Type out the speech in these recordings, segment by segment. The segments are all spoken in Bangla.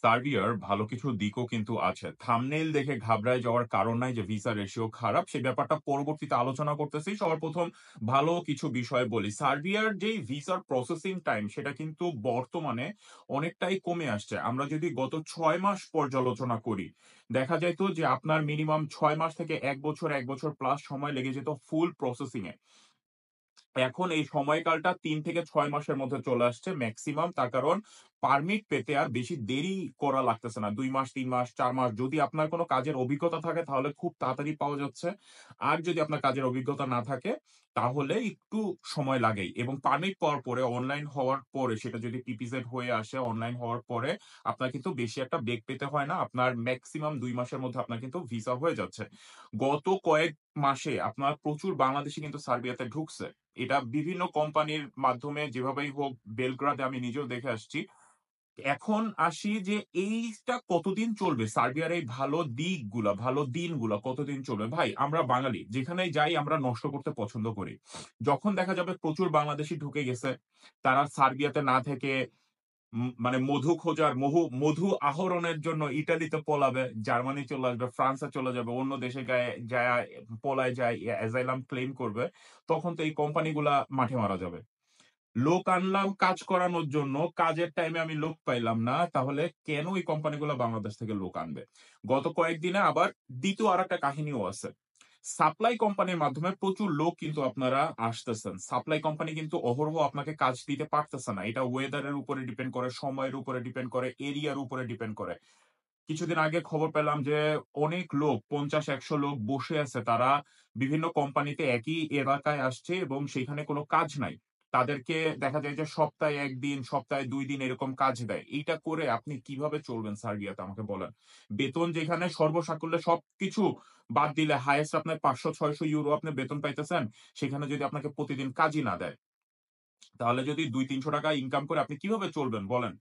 সার্বিয়ার ভালো কিছু দিকও কিন্তু আছে। থাম্বনেইল দেখে ঘাবড়ায় যাওয়ার কারণ নাই যে ভিসা রেশিও খারাপ। সেই ব্যাপারটা পরবর্তীতে আলোচনা করতেছি। সবার ১ম ভালো কিছু বিষয় বলি। সার্বিয়ার যেই ভিসার প্রসেসিং টাইম সেটা কিন্তু বর্তমানে অনেকটাই কমে আসছে। আমরা যদি গত ৬ মাস পর্যালোচনা করি, দেখা যাইত যে আপনার মিনিমাম ৬ মাস থেকে ১ বছর, ১ বছর প্লাস সময় লেগে যেত ফুল প্রসেসিং এ। এখন এই সময়কালটা ৩ থেকে ৬ মাসের মধ্যে চলে আসছে মেক্সিমাম। তার কারণ পারমিট পেতে আর বেশি দেরি করা লাগতেছে না। ২ মাস, ৩ মাস, ৪ মাস যদি আপনার কোন কাজের অভিজ্ঞতা থাকে তাহলে খুব তাড়াতাড়ি পাওয়া যাচ্ছে। আর যদি আপনার কাজের অভিজ্ঞতা না থাকে তাহলে একটু সময় লাগেই। এবং পারমিট পাওয়ার পরে অনলাইন হওয়ার পরে সেটা যদি পিপিজেড হয়ে আসে অনলাইন হওয়ার পরে আপনার কিন্তু বেশি একটা বেগ পেতে হয় না। আপনার মেক্সিমাম ২ মাসের মধ্যে আপনার কিন্তু ভিসা হয়ে যাচ্ছে। গত কয়েক মাসে আপনার প্রচুর বাংলাদেশী কিন্তু সার্বিয়াতে ঢুকছে। এটা বিভিন্ন কোম্পানির মাধ্যমে যেভাবেই হোক বেলগ্রাদে আমি নিজেও দেখে আসছি। এখন আসি যে এইটা কতদিন চলবে? সার্বিয়ার এই ভালো দিকগুলা, ভালো দিনগুলা কতদিন চলবে? ভাই আমরা বাঙালি। যেখানেই যাই আমরা নষ্ট করতে পছন্দ করি। যখন দেখা যাবে প্রচুর বাংলাদেশী ঢুকে গেছে, তারা সার্বিয়াতে না থেকে মানে মধু খোঁজার মধু আহরণের জন্য ইতালিতে পলাবে, জার্মানি চলে আসবে, ফ্রান্সে চলে যাবে, অন্য দেশে যায়া পলায় যায় অ্যাজাইলাম ক্লেইম করবে। তখন তো এই কোম্পানিগুলা মাঠে মারা যাবে। লোক আনলাম কাজ করানোর জন্য, কাজের টাইমে আমি লোক পাইলাম না। তাহলে কেন এই কোম্পানিগুলা বাংলাদেশ থেকে লোক আনবে? গত কয়েকদিনে আবার দ্বিতীয় আরেকটা কাহিনীও আছে। সাপ্লাই কোম্পানির মাধ্যমে প্রচুর লোক কিন্তু আপনারা আসতেছেন। সাপ্লাই কোম্পানি কিন্তু অহরহ আপনাকে কাজ দিতে পারতেছে না। এটা ওয়েদার এর উপরে ডিপেন্ড করে, সময়ের উপরে ডিপেন্ড করে, এরিয়ার উপরে ডিপেন্ড করে। কিছুদিন আগে খবর পেলাম যে অনেক লোক ৫০-১০০ লোক বসে আছে। তারা বিভিন্ন কোম্পানিতে একই এলাকায় আসছে এবং সেখানে কোন কাজ নাই। তাদেরকে দেখা যায় যে সপ্তাহে ১ দিন, সপ্তাহে ২ দিন এরকম কাজ দেয়। এইটা করে আপনি কিভাবে চলবেন সার্বিয়াতে আমাকে বলেন? বেতন যেখানে সর্বসাকুল্যে সবকিছু বাদ দিলে হাইয়েস্ট আপনার ৫০০-৬০০ ইউরো আপনি বেতন পাইতেছেন। সেখানে যদি আপনাকে প্রতিদিন কাজই না দেয়, তাহলে যদি ৳২০০-৩০০ ইনকাম করে আপনি কিভাবে চলবেন বলেন?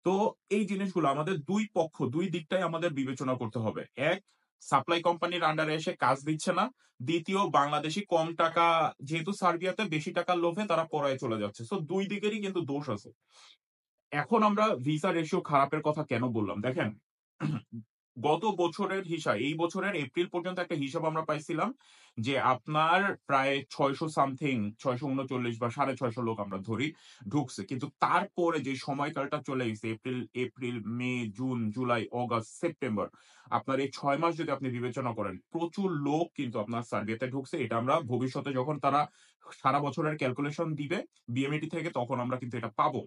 তো এই জিনিসগুলো আমাদের ২ পক্ষ ২ দিকটাই আমাদের বিবেচনা করতে হবে। ১, সাপ্লাই কোম্পানির আন্ডারে এসে কাজ দিচ্ছে না। দ্বিতীয়, বাংলাদেশী কম টাকা যেহেতু সার্বিয়াতে বেশি টাকার লোভে তারা পড়ায় চলে যাচ্ছে। সো ২ দিকেরই কিন্তু দোষ আছে। এখন আমরা ভিসা রেশিও খারাপের কথা কেন বললাম? দেখেন, গত বছরের হিসাব এই বছরের এপ্রিল পর্যন্ত একটা হিসাব আমরা পাইছিলাম যে আপনার প্রায় ৬০০ সামথিং ৬৩৯ বা ৬৫০ লোক আমরা ধরি ঢুকছে। কিন্তু তারপরে যে সময়কালটা চলে গেছে এপ্রিল, মে, জুন, জুলাই, অগাস্ট, সেপ্টেম্বর। আপনার এই ৬ মাস যদি আপনি বিবেচনা করেন, প্রচুর লোক কিন্তু আপনার সার্বিয়াতে ঢুকছে। এটা আমরা ভবিষ্যতে যখন তারা সারা বছরের ক্যালকুলেশন দিবে বিএমইটি থেকে তখন আমরা কিন্তু এটা পাবো।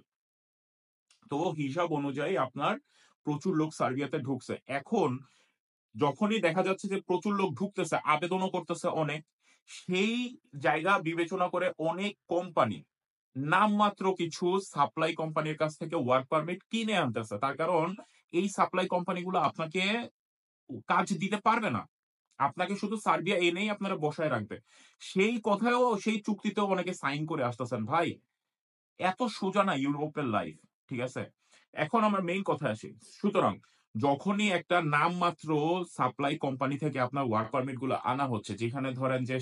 তো হিসাব অনুযায়ী আপনার প্রচুর লোক সার্বিয়াতে ঢুকছে। এখন যখনই দেখা যাচ্ছে যে প্রচুর লোক ঢুকতেছে, আবেদনও করতেছে অনেক, সেই জায়গা বিবেচনা করে অনেক কোম্পানি নামমাত্র কিছু সাপ্লাই কোম্পানির কাছ থেকে ওয়ার্ক পারমিট কিনে আনতেছে। তার কারণ এই সাপ্লাই কোম্পানিগুলো আপনাকে কাজ দিতে পারবে না। আপনাকে শুধু সার্বিয়া এনেই আপনারা বসায় রাখবে। সেই কথায়ও সেই চুক্তিতেও অনেকে সাইন করে আসতেছেন। ভাই এত সোজা না ইউরোপের লাইফ। ঠিক আছে? এখন আমার মেইন কথায় আসি। সুতরাং যখনই একটা নামমাত্র সাপ্লাই কোম্পানি থেকে আপনার ওয়ার্ক পারমিট গুলো আনা হচ্ছে, যেখানে ধরেন যে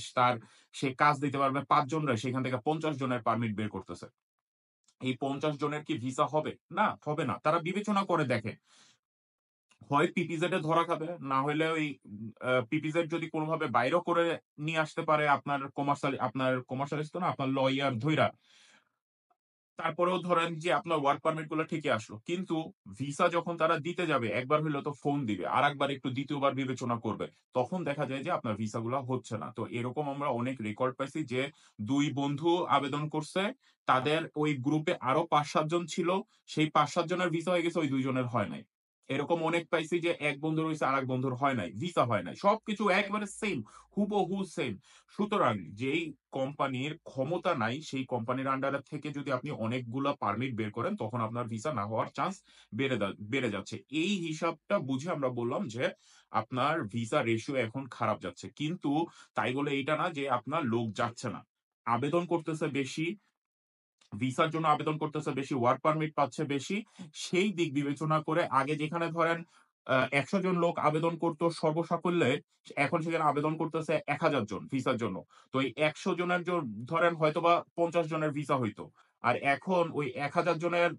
সে কাজ দিতে পারবে ৫ জনরে, সেখান থেকে ৫০ জনের পারমিট বের করতেছে। এই ৫০ জনের কি ভিসা হবে? না, হবে না। তারা বিবেচনা করে দেখে। হয় পিপিজেড এ ধরা খাবে, না হইলে ওই পিপিজেড যদি কোনভাবে বাইরেও করে নিয়ে আসতে পারে আপনার কমার্শিয়ালিস্ট তো না, আপনার লয়ার ধইরা তারপরেও ধরেন যে আপনার ওয়ার্ক পারমিট গুলো ঠিকই আসলো। কিন্তু ভিসা যখন তারা দিতে যাবে একবার হইলেও তো ফোন দিবে। আরেকবার একটু দ্বিতীয়বার বিবেচনা করবে। তখন দেখা যায় যে আপনার ভিসা গুলা হচ্ছে না। তো এরকম আমরা অনেক রেকর্ড পাইছি যে ২ বন্ধু আবেদন করছে। তাদের ওই গ্রুপে আরো ৫-৭ জন ছিল। সেই ৫-৭ জনের ভিসা হয়ে গেছে, ওই ২ জনের হয় নাই। এরকম অনেক পাইছি যে এক বন্ধুর হইছে আরেক বন্ধুর হয় নাই। ভিসা হয় নাই। সবকিছু একবারে সেম, হুবহু সেম। সুতরাং যেই কোম্পানির ক্ষমতা নাই, সেই কোম্পানির আন্ডারে থেকে যদি আপনি অনেকগুলা পারমিট বের করেন, তখন আপনার ভিসা না হওয়ার চান্স বেড়ে যাচ্ছে। এই হিসাবটা বুঝে আমরা বললাম যে, আপনার ভিসা রেশিও এখন খারাপ যাচ্ছে। কিন্তু তাই বলে এইটা না যে আপনার লোক যাচ্ছে না। আবেদন করতেছে বেশি, ভিসার জন্য আবেদন করতেছে বেশি, ওয়ার্ক পারমিট পাচ্ছে বেশি। সেই দিক বিবেচনা করে আগে যেখানে ধরেন ১০০ জন লোক আবেদন করত সর্বসাকুল্যে, এখন সেখানে আবেদন করতেছে ১,০০০ জন ভিসার জন্য। তো এই ১০০ জনের ধরেন হয়তোবা ৫০ জনের ভিসা হইতো। আর এখন ওই ১,০০০ জনের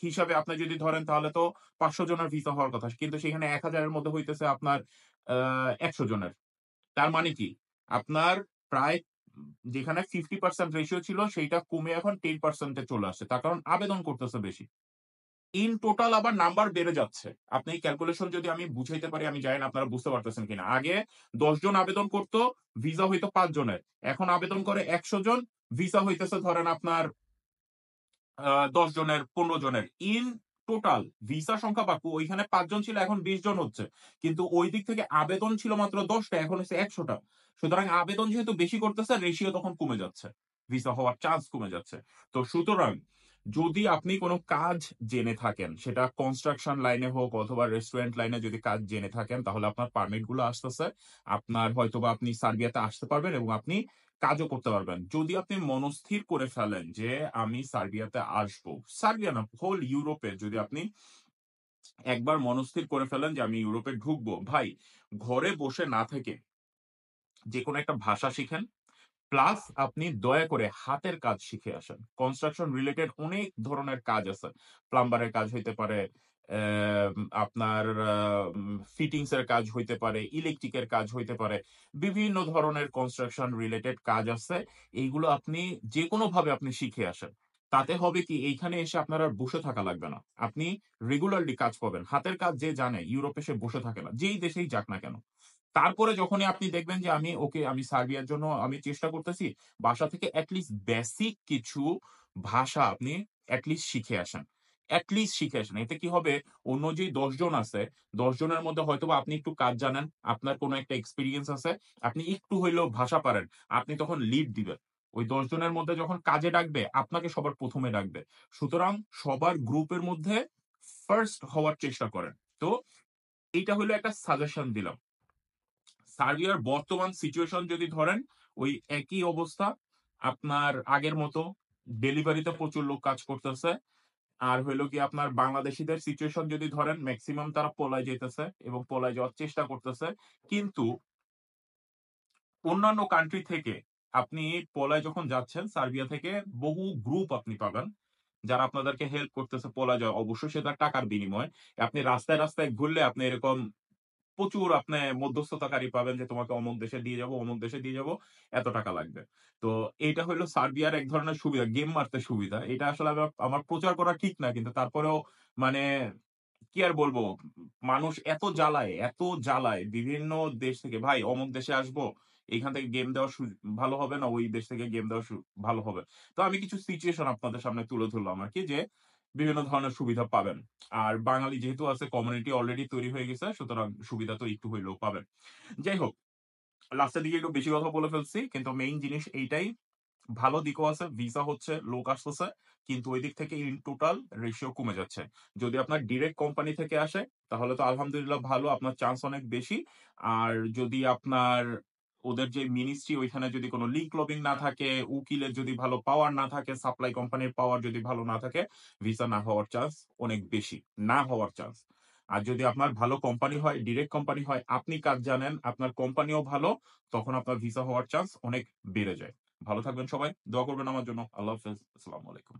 হিসাবে আপনি যদি ধরেন তাহলে তো ৫০০ জনের ভিসা হওয়ার কথা। কিন্তু সেখানে ১,০০০ এর মধ্যে হইতেছে আপনার আ ১০০ জনের। তার মানে কি? আপনার প্রায় যেখানে 50% রেশিও ছিল সেইটা কমে এখন 10% এ চলে আসছে। তার কারণ আবেদন করতেছে বেশি। ইন টোটাল আবার নাম্বার বেড়ে যাচ্ছে। আপনি এই ক্যালকুলেশন যদি আমি বুঝাইতে পারি আমি জানি না আপনারা বুঝতে পারতেছেন কিনা। আগে ১০ জন আবেদন করত, ভিসা হইতো ৫ জনের। এখন আবেদন করে ১০০ জন, ভিসা হইতেছে ধরেন আপনার ১০ জনের, ১৫ জনের। ইন টোটাল ভিসা সংখ্যা বাকু ওইখানে ৫ জন ছিল এখন ২০ জন হচ্ছে। কিন্তু ওই দিক থেকে আবেদন ছিল মাত্র ১০ টা এখন হইছে ১০০ টা। সুতরাং আবেদন যেহেতু বেশি করতেছে রেশিও তখন কমে যাচ্ছে। ভিসা হওয়ার চান্স কমে যাচ্ছে। তো সুতরাং যদি আপনি কোন কাজ জেনে থাকেন সেটা কনস্ট্রাকশন লাইনে হোক অথবা রেস্টুরেন্ট লাইনে যদি কাজ জেনে থাকেন তাহলে আপনার পারমিট গুলো আসতেছে। আপনার হয়তোবা আপনি সার্বিয়াতে আসতে পারবেন এবং আপনি কাজও করতে পারবেন। যদি আপনি মনস্থির করে ফেলেন যে আমি সার্বিয়াতে আসবো। সার্বিয়া না হোল ইউরোপে যদি আপনি একবার মনস্থির করে ফেলেন যে আমি ইউরোপে ঢুকবো, ভাই ঘরে বসে না থেকে যেকোনো একটা ভাষা শিখেন। প্লাস আপনি দয়া করে হাতের কাজ শিখে আসেন। কনস্ট্রাকশন রিলেটেড অনেক ধরনের কাজ আছে। প্লাম্বারের কাজ হইতে পারে, আপনার ফিটিংস এর কাজ হইতে পারে, ইলেকট্রিকের কাজ হইতে পারে। বিভিন্ন ধরনের কনস্ট্রাকশন রিলেটেড কাজ আছে। এইগুলো আপনি যেকোনোভাবে আপনি শিখে আসেন। তাতে হবে কি এইখানে এসে আপনার আর বসে থাকা লাগবে না। আপনি রেগুলারলি কাজ পাবেন। হাতের কাজ যে জানে ইউরোপে সে বসে থাকে না। যেই দেশেই যাক না কেন। তারপরে যখনই আপনি দেখবেন যে আমি সার্বিয়ার জন্য আমি চেষ্টা করতেছি, বাসা থেকে এট লিস্ট বেসিক কিছু ভাষা আপনি এট লিস্ট শিখে আসেন। এট লিস্ট শিখে আসেন। এতে কি হবে অন্য যেই ১০ জন আছে, ১০ জনের মধ্যে হয়তোবা আপনি একটু কাজ জানেন, আপনার কোন একটা এক্সপেরিয়েন্স আছে, আপনি একটু হইলেও ভাষা পারেন। আপনি তখন লিড দিবেন। ওই ১০ জনের মধ্যে যখন কাজে ডাকবে, আপনাকে সবার ১ম এ ডাকবে। সুতরাং সবার গ্রুপের মধ্যে ফার্স্ট হওয়ার চেষ্টা করেন। তো এইটা হইলো একটা সাজেশন দিলাম। সার্বিয়ার বর্তমান সিচুয়েশন যদি ধরেন, ওই একই অবস্থা। আপনার আগের মতো ডেলিভারিতে প্রচুর লোক কাজ করতেছে। আর হইলো গিয়ে আপনার বাংলাদেশীদের সিচুয়েশন যদি ধরেন, মেক্সিমাম তারা পলায় যাইতেছে এবং পলায় যাওয়ার চেষ্টা করতেছে। কিন্তু অন্যান্য কান্ট্রি থেকে আপনি পলায় যখন যাচ্ছেন, সার্বিয়া থেকে বহু গ্রুপ আপনি পাবেন। যারা আপনাদেরকে হেল্প করতেছে পলায় যাওয়া। অবশ্যই সেটা টাকার বিনিময়ে। আপনি রাস্তায়, রাস্তায় ঘুরলে আপনি এরকম প্রচুর আপনি মধ্যস্থতাকারী পাবেন যে তোমাকে অমুক দেশে দিয়ে যাবো, অমুক দেশে দিয়ে যাবো, এত টাকা লাগবে। তো এইটা হইলো সার্বিয়ার এক ধরনের সুবিধা। গেম মারতে সুবিধা। এটা আসলে আমার প্রচার করা ঠিক না। কিন্তু তারপরেও মানে কি আর বলবো? মানুষ এত জ্বালায় বিভিন্ন দেশ থেকে, "ভাই অমুক দেশে আসবো। এইখান থেকে গেম দেওয়া ভালো হবে না ওই দেশ থেকে গেম দেওয়া ভালো হবে?" তো আমি কিছু সিচুয়েশন আপনাদের সামনে তুলে ধরলাম আরকি যে, বিভিন্ন ধরনের সুবিধা পাবেন। আর বাঙালি যেহেতু আছে কমিউনিটি অলরেডি তৈরি হয়ে গেছে। সুতরাং সুবিধা তো একটু হইলেও পাবেন। যাই হোক, লাস্টের দিকে একটু বেশি কথা বলে ফেলছি। কিন্তু মেইন জিনিস এইটাই। ভালো দিকও আছে। ভিসা হচ্ছে, লোক আসতেছে। কিন্তু ওই দিক থেকে ইন টোটাল রেশিও কমে যাচ্ছে। যদি আপনার ডিরেক্ট কোম্পানি থেকে আসে, তাহলে তো আলহামদুলিল্লাহ ভালো, আপনার চান্স অনেক বেশি। আর যদি আপনার ওদের যে মিনিস্ট্রি ওইখানে যদি কোন লিঙ্ক লবিং না থাকে, উকিলের যদি ভালো পাওয়ার না থাকে, সাপ্লাই কোম্পানির পাওয়ার যদি ভালো না থাকে, ভিসা না হওয়ার চান্স অনেক বেশি। না হওয়ার চান্স। আর যদি আপনার ভালো কোম্পানি হয়, ডিরেক্ট কোম্পানি হয়, আপনি কাজ জানেন, আপনার কোম্পানিও ভালো, তখন আপনার ভিসা হওয়ার চান্স অনেক বেড়ে যায়। ভালো থাকবেন সবাই। দোয়া করবেন আমার জন্য। আল্লাহ হাফেজ। আসসালামু আলাইকুম।